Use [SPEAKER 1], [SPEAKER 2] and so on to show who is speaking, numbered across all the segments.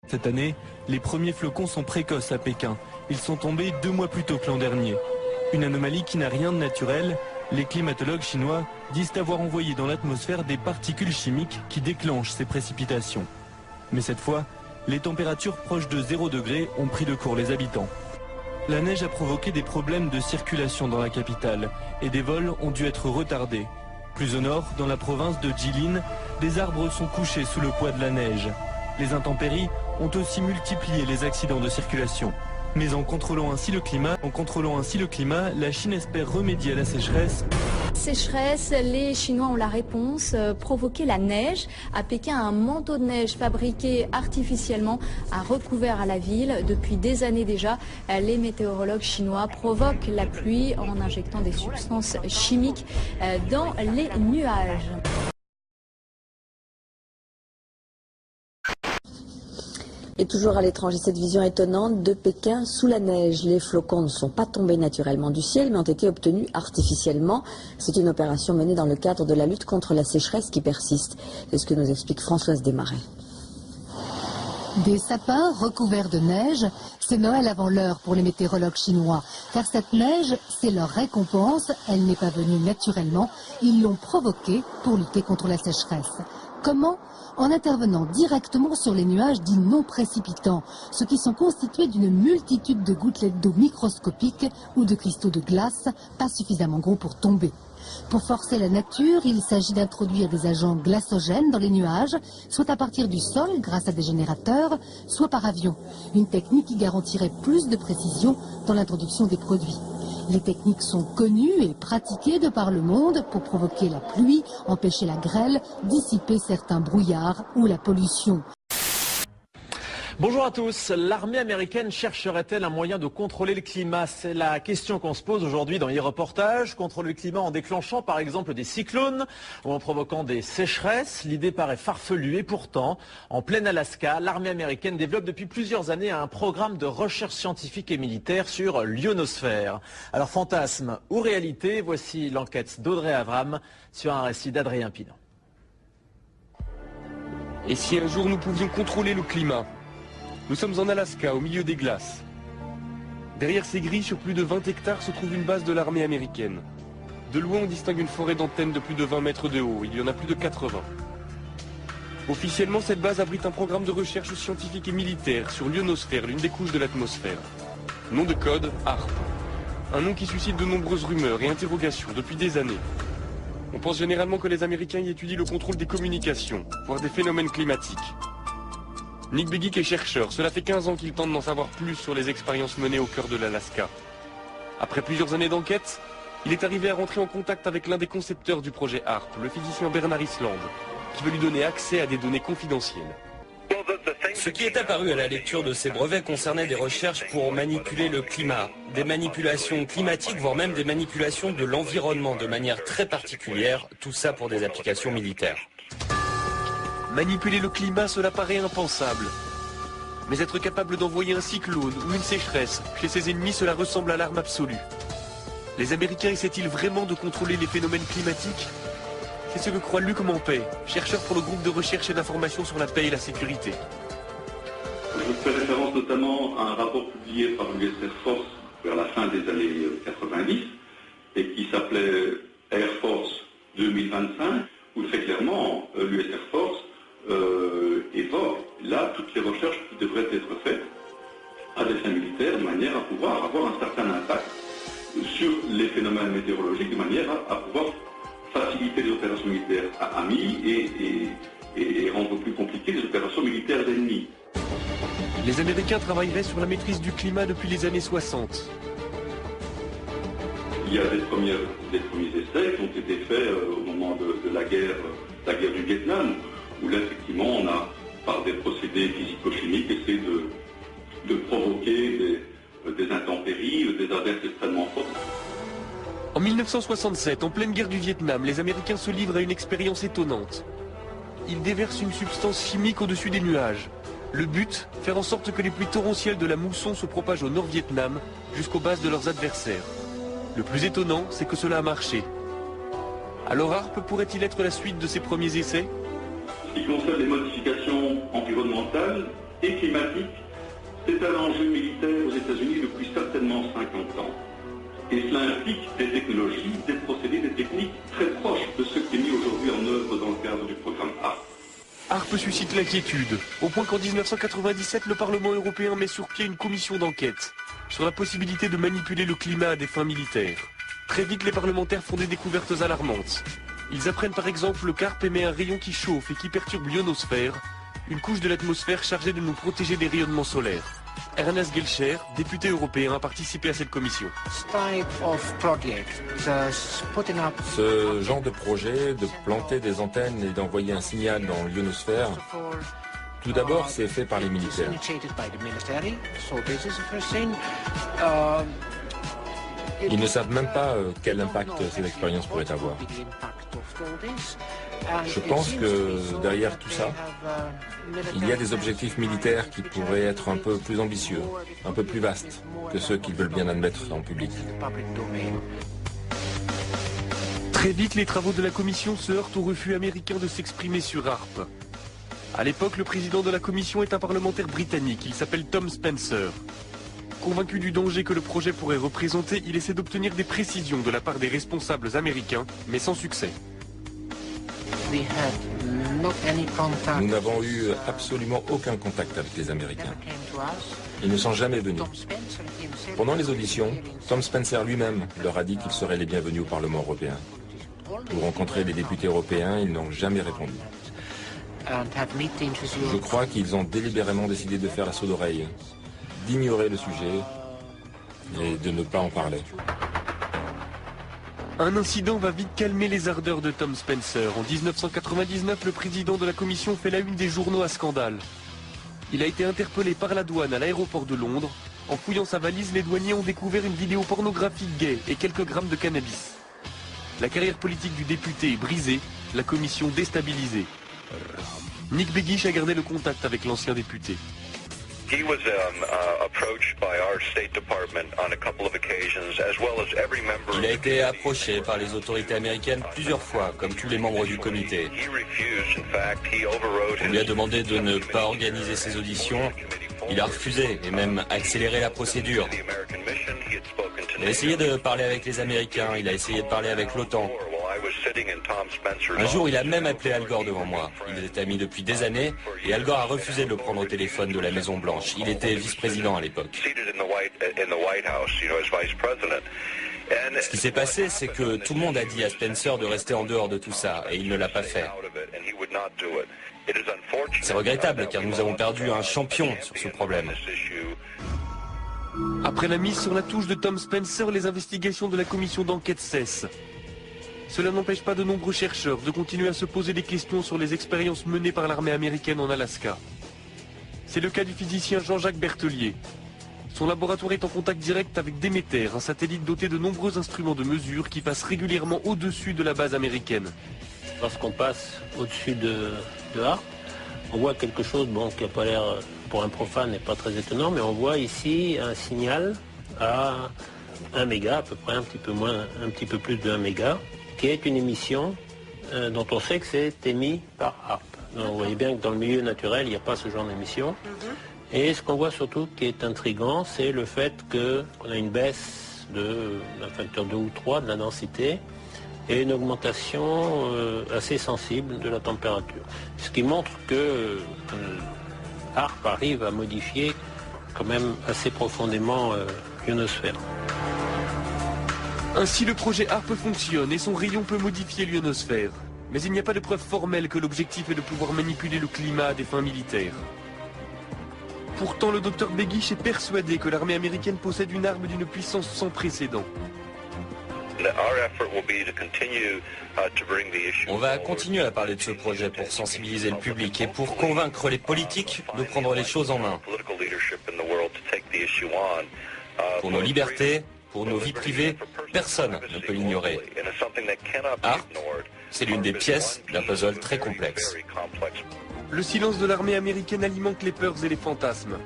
[SPEAKER 1] Cette année, les premiers flocons sont précoces à Pékin. Ils sont tombés 2 mois plus tôt que l'an dernier. Une anomalie qui n'a rien de naturel. Les climatologues chinois disent avoir envoyé dans l'atmosphère des particules chimiques qui déclenchent ces précipitations. Mais cette fois, les températures proches de 0 degré ont pris de court les habitants. La neige a provoqué des problèmes de circulation dans la capitale et des vols ont dû être retardés. Plus au nord, dans la province de Jilin, des arbres sont couchés sous le poids de la neige. Les intempéries ont aussi multiplié les accidents de circulation. Mais en contrôlant ainsi le climat, la Chine espère remédier à la sécheresse.
[SPEAKER 2] Sécheresse, les Chinois ont la réponse, provoquer la neige. À Pékin, un manteau de neige fabriqué artificiellement a recouvert à la ville. Depuis des années déjà, les météorologues chinois provoquent la pluie en injectant des substances chimiques dans les nuages.
[SPEAKER 3] Et toujours à l'étranger, cette vision étonnante de Pékin sous la neige. Les flocons ne sont pas tombés naturellement du ciel, mais ont été obtenus artificiellement. C'est une opération menée dans le cadre de la lutte contre la sécheresse qui persiste. C'est ce que nous explique Françoise Desmarais.
[SPEAKER 4] Des sapins recouverts de neige, c'est Noël avant l'heure pour les météorologues chinois. Car cette neige, c'est leur récompense. Elle n'est pas venue naturellement. Ils l'ont provoquée pour lutter contre la sécheresse. Comment ? En intervenant directement sur les nuages dits non précipitants, ceux qui sont constitués d'une multitude de gouttelettes d'eau microscopiques ou de cristaux de glace, pas suffisamment gros pour tomber. Pour forcer la nature, il s'agit d'introduire des agents glacogènes dans les nuages, soit à partir du sol grâce à des générateurs, soit par avion. Une technique qui garantirait plus de précision dans l'introduction des produits. Les techniques sont connues et pratiquées de par le monde pour provoquer la pluie, empêcher la grêle, dissiper certains brouillards ou la pollution.
[SPEAKER 5] Bonjour à tous. L'armée américaine chercherait-elle un moyen de contrôler le climat? C'est la question qu'on se pose aujourd'hui dans e-reportage. Contrôler le climat en déclenchant par exemple des cyclones ou en provoquant des sécheresses. L'idée paraît farfelue et pourtant, en plein Alaska, l'armée américaine développe depuis plusieurs années un programme de recherche scientifique et militaire sur l'ionosphère. Alors fantasme ou réalité, voici l'enquête d'Audrey Avram sur un récit d'Adrien Pinon.
[SPEAKER 6] Et si un jour nous pouvions contrôler le climat? Nous sommes en Alaska, au milieu des glaces. Derrière ces grilles, sur plus de 20 hectares, se trouve une base de l'armée américaine. De loin, on distingue une forêt d'antennes de plus de 20 mètres de haut. Il y en a plus de 80. Officiellement, cette base abrite un programme de recherche scientifique et militaire sur l'ionosphère, l'une des couches de l'atmosphère. Nom de code, HAARP. Un nom qui suscite de nombreuses rumeurs et interrogations depuis des années. On pense généralement que les Américains y étudient le contrôle des communications, voire des phénomènes climatiques. Nick Begich est chercheur. Cela fait 15 ans qu'il tente d'en savoir plus sur les expériences menées au cœur de l'Alaska. Après plusieurs années d'enquête, il est arrivé à rentrer en contact avec l'un des concepteurs du projet HAARP, le physicien Bernard Island, qui veut lui donner accès à des données confidentielles.
[SPEAKER 7] Ce qui est apparu à la lecture de ces brevets concernait des recherches pour manipuler le climat, des manipulations climatiques, voire même des manipulations de l'environnement de manière très particulière, tout ça pour des applications militaires.
[SPEAKER 6] Manipuler le climat, cela paraît impensable. Mais être capable d'envoyer un cyclone ou une sécheresse chez ses ennemis, cela ressemble à l'arme absolue. Les Américains essaient-ils vraiment de contrôler les phénomènes climatiques? C'est ce que croit Luc Mampey, chercheur pour le groupe de recherche et d'information sur la paix et la sécurité.
[SPEAKER 8] Je fais référence notamment à un rapport publié par l'US Air Force vers la fin des années 90 et qui s'appelait Air Force 2025, où très clairement l'US Air Force évoque là toutes les recherches qui devraient être faites à des fins militaires de manière à pouvoir avoir un certain impact sur les phénomènes météorologiques, de manière à pouvoir faciliter les opérations militaires amis et rendre plus compliquées les opérations militaires d'ennemis.
[SPEAKER 6] Les Américains travailleraient sur la maîtrise du climat depuis les années 60.
[SPEAKER 8] Il y a des premiers essais qui ont été faits au moment de la guerre du Vietnam, où là, effectivement, on a, par des procédés physico-chimiques, essayé de provoquer des intempéries, des averses extrêmement fortes.
[SPEAKER 6] En 1967, en pleine guerre du Vietnam, les Américains se livrent à une expérience étonnante. Ils déversent une substance chimique au-dessus des nuages. Le but, faire en sorte que les pluies torrentielles de la mousson se propagent au Nord-Vietnam jusqu'aux bases de leurs adversaires. Le plus étonnant, c'est que cela a marché. Alors HAARP pourrait-il être la suite de ces premiers essais?
[SPEAKER 8] Ce qui concerne les modifications environnementales, et climatique, c'est un enjeu militaire aux États-Unis depuis certainement 50 ans. Et cela implique des technologies, des procédés, des techniques très proches de ce qui est mis aujourd'hui en œuvre dans le cadre du programme HARP.
[SPEAKER 6] HARP suscite l'inquiétude, au point qu'en 1997, le Parlement européen met sur pied une commission d'enquête sur la possibilité de manipuler le climat à des fins militaires. Très vite, les parlementaires font des découvertes alarmantes. Ils apprennent par exemple que HARP émet un rayon qui chauffe et qui perturbe l'ionosphère, une couche de l'atmosphère chargée de nous protéger des rayonnements solaires. Ernest Gelscher, député européen, a participé à cette commission.
[SPEAKER 9] Ce genre de projet, de planter des antennes et d'envoyer un signal dans l'ionosphère, tout d'abord c'est fait par les militaires. Ils ne savent même pas quel impact ces expériences pourraient avoir. Je pense que derrière tout ça, il y a des objectifs militaires qui pourraient être un peu plus ambitieux, un peu plus vastes que ceux qu'ils veulent bien admettre en public.
[SPEAKER 6] Très vite, les travaux de la commission se heurtent au refus américain de s'exprimer sur HARP. À l'époque, le président de la commission est un parlementaire britannique, il s'appelle Tom Spencer. Convaincu du danger que le projet pourrait représenter, il essaie d'obtenir des précisions de la part des responsables américains, mais sans succès.
[SPEAKER 9] Nous n'avons eu absolument aucun contact avec les Américains. Ils ne sont jamais venus. Pendant les auditions, Tom Spencer lui-même leur a dit qu'ils seraient les bienvenus au Parlement européen. Pour rencontrer les députés européens, ils n'ont jamais répondu. Je crois qu'ils ont délibérément décidé de faire la sourde oreille, d'ignorer le sujet et de ne pas en parler.
[SPEAKER 6] Un incident va vite calmer les ardeurs de Tom Spencer. En 1999, le président de la commission fait la une des journaux à scandale. Il a été interpellé par la douane à l'aéroport de Londres. En fouillant sa valise, les douaniers ont découvert une vidéo pornographique gay et quelques grammes de cannabis. La carrière politique du député est brisée, la commission déstabilisée. Nick Begich a gardé le contact avec l'ancien député.
[SPEAKER 7] Il a été approché par les autorités américaines plusieurs fois, comme tous les membres du comité. On lui a demandé de ne pas organiser ses auditions. Il a refusé et même accéléré la procédure. Il a essayé de parler avec les Américains, il a essayé de parler avec l'OTAN. Un jour, il a même appelé Al Gore devant moi. Ils étaient amis depuis des années et Al Gore a refusé de le prendre au téléphone de la Maison Blanche. Il était vice-président à l'époque. Ce qui s'est passé, c'est que tout le monde a dit à Spencer de rester en dehors de tout ça et il ne l'a pas fait. C'est regrettable car nous avons perdu un champion sur ce problème.
[SPEAKER 6] Après la mise sur la touche de Tom Spencer, les investigations de la commission d'enquête cessent. Cela n'empêche pas de nombreux chercheurs de continuer à se poser des questions sur les expériences menées par l'armée américaine en Alaska. C'est le cas du physicien Jean-Jacques Berthelier. Son laboratoire est en contact direct avec Demeter, un satellite doté de nombreux instruments de mesure qui passe régulièrement au-dessus de la base américaine.
[SPEAKER 10] Lorsqu'on passe au-dessus de HARP, on voit quelque chose qui n'a pas l'air, pour un profane, n'est pas très étonnant, mais on voit ici un signal à 1 méga, à peu près un petit peu plus de 1 méga, qui est une émission dont on sait que c'est émis par HARP. Donc, vous voyez bien que dans le milieu naturel, il n'y a pas ce genre d'émission. Et ce qu'on voit surtout qui est intriguant, c'est le fait qu'on a une baisse d'un facteur 2 ou 3 de la densité et une augmentation assez sensible de la température. Ce qui montre que HARP arrive à modifier quand même assez profondément l'ionosphère.
[SPEAKER 6] Ainsi, le projet HARP fonctionne et son rayon peut modifier l'ionosphère. Mais il n'y a pas de preuve formelle que l'objectif est de pouvoir manipuler le climat à des fins militaires. Pourtant, le docteur Begich est persuadé que l'armée américaine possède une arme d'une puissance sans précédent.
[SPEAKER 7] On va continuer à parler de ce projet pour sensibiliser le public et pour convaincre les politiques de prendre les choses en main. Pour nos libertés, pour nos vies privées, personne ne peut l'ignorer. HARP, c'est l'une des pièces d'un puzzle très complexe.
[SPEAKER 6] Le silence de l'armée américaine alimente les peurs et les fantasmes.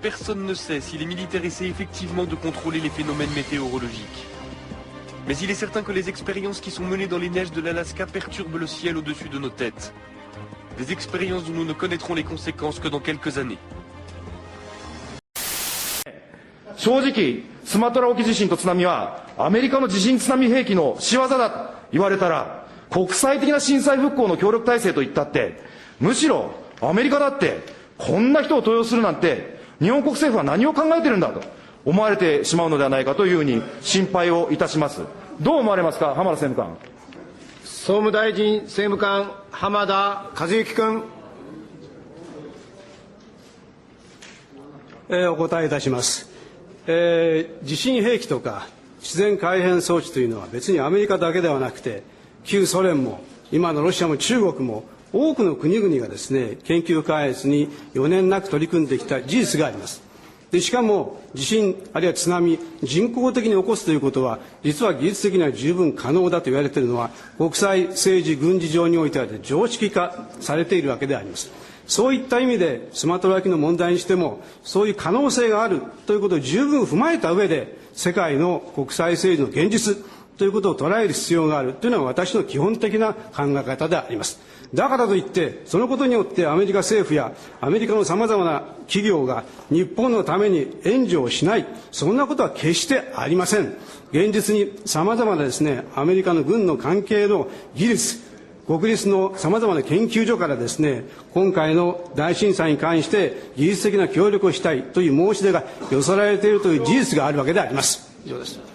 [SPEAKER 6] Personne ne sait si les militaires essaient effectivement de contrôler les phénomènes météorologiques. Mais il est certain que les expériences qui sont menées dans les neiges de l'Alaska perturbent le ciel au-dessus de nos têtes. Des expériences dont nous ne connaîtrons les conséquences que dans quelques années.
[SPEAKER 11] 正直、スマトラ沖地震と津波はアメリカの地震津波兵器の仕業だと言われたら、国際的な震災復興の協力体制といったって、むしろアメリカだってこんな人を登用するなんて日本国政府は何を考えてるんだと思われてしまうのではないかというふうに心配をいたします。どう思われますか、浜田政務官。
[SPEAKER 12] 総務大臣政務官、浜田和之君。
[SPEAKER 13] お答えいたします。地震兵器とか自然改変装置というのは別にアメリカだけではなくて、旧ソ連も今のロシアも中国も多くの国々がですね、研究開発に余念なく取り組んできた事実があります。でしかも地震あるいは津波、人工的に起こすということは実は技術的には十分可能だと言われているのは、国際政治軍事上においては常識化されているわけであります。そういった意味でスマトラ沖の問題にしてもそういう可能性があるということを十分踏まえた上で、世界の国際政治の現実ということを捉える必要があるというのは私の基本的な考え方であります。だからといってそのことによってアメリカ政府やアメリカのさまざまな企業が日本のために援助をしない、そんなことは決してありません。現実にさまざまなですね、アメリカの軍の関係の技術、国立のさまざまな研究所からですね、今回の大震災に関して技術的な協力をしたいという申し出が寄せられているという事実があるわけであります。以上です。